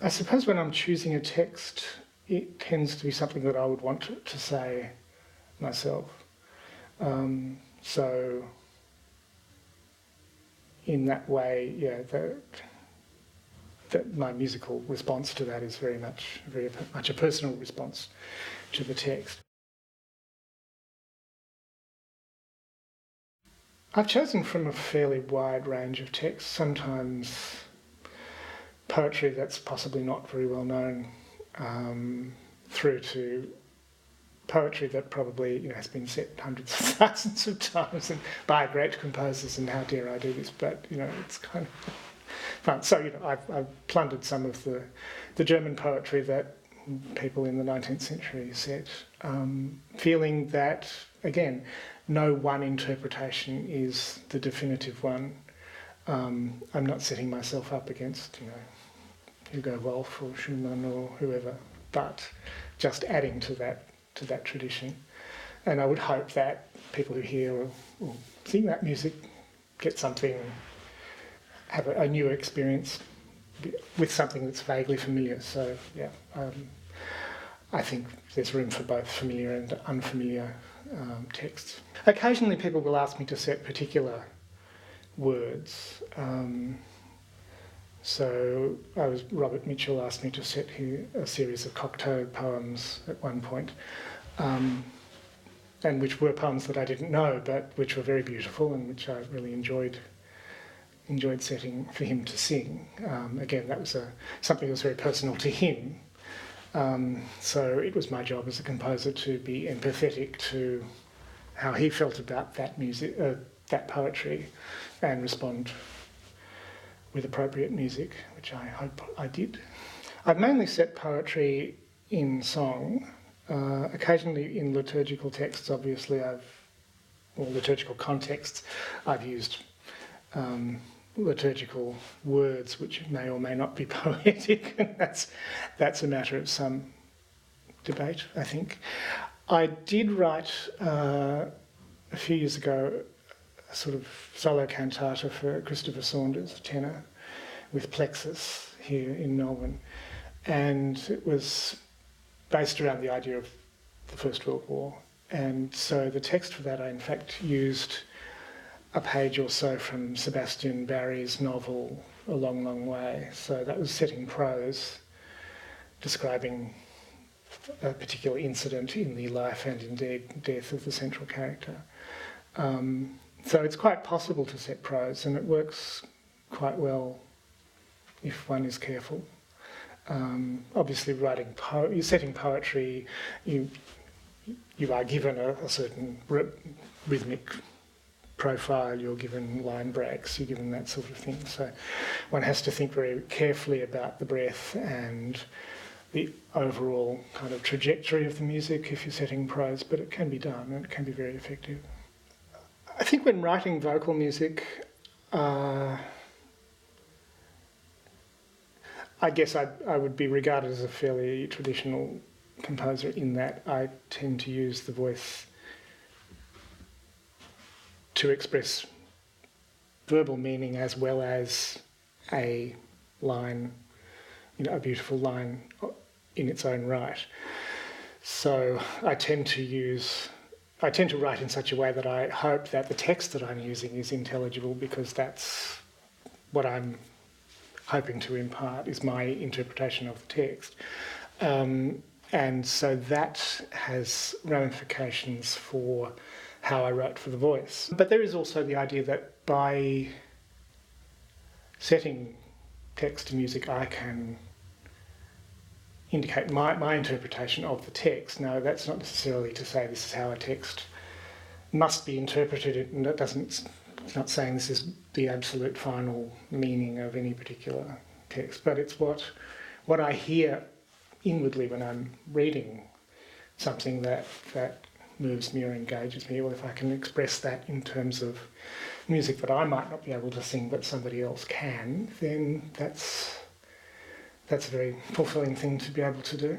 I suppose when I'm choosing a text, it tends to be something that I would want to say myself. So in that way, yeah, that my musical response to that is very much a personal response to the text. I've chosen from a fairly wide range of texts, sometimes poetry that's possibly not very well known, through to poetry that probably has been set hundreds of thousands of times and by great composers, and how dare I do this, but it's kind of fun. So I've plundered some of the German poetry that people in the 19th century set, feeling that, again, no one interpretation is the definitive one. I'm not setting myself up against Hugo Wolf or Schumann or whoever, but just adding to that tradition. And I would hope that people who hear or sing that music get something, have a new experience with something that's vaguely familiar. So yeah, I think there's room for both familiar and unfamiliar texts. Occasionally people will ask me to set particular words. So Robert Mitchell asked me to set a series of Cocteau poems at one point, and which were poems that I didn't know, but which were very beautiful and which I really enjoyed setting for him to sing. Again, that was something that was very personal to him. So it was my job as a composer to be empathetic to how he felt about that music, that poetry, and respond with appropriate music, which I hope I did. I've mainly set poetry in song, occasionally in liturgical texts. Obviously, or liturgical contexts. I've used liturgical words which may or may not be poetic, and that's a matter of some debate, I think. I did write a few years ago a sort of solo cantata for Christopher Saunders, a tenor, with Plexus here in Melbourne, and it was based around the idea of the First World War. And so the text for that, I in fact used a page or so from Sebastian Barry's novel A Long, Long Way. So that was set in prose, describing a particular incident in the life and indeed death of the central character. So it's quite possible to set prose, and it works quite well if one is careful. Obviously, you're setting poetry, you are given a certain rhythmic profile, you're given line breaks, you're given that sort of thing. So one has to think very carefully about the breath and the overall kind of trajectory of the music if you're setting prose, but it can be done and it can be very effective. I think when writing vocal music, I guess I would be regarded as a fairly traditional composer in that I tend to use the voice to express verbal meaning as well as a line, a beautiful line in its own right. So I tend to write in such a way that I hope that the text that I'm using is intelligible, because that's what I'm hoping to impart, is my interpretation of the text. And so that has ramifications for how I wrote for the voice. But there is also the idea that by setting text to music, I can indicate my interpretation of the text. Now, that's not necessarily to say this is how a text must be interpreted, and it's not saying this is the absolute final meaning of any particular text, but it's what I hear inwardly when I'm reading something that moves me or engages me, or if I can express that in terms of music that I might not be able to sing but somebody else can, then that's a very fulfilling thing to be able to do.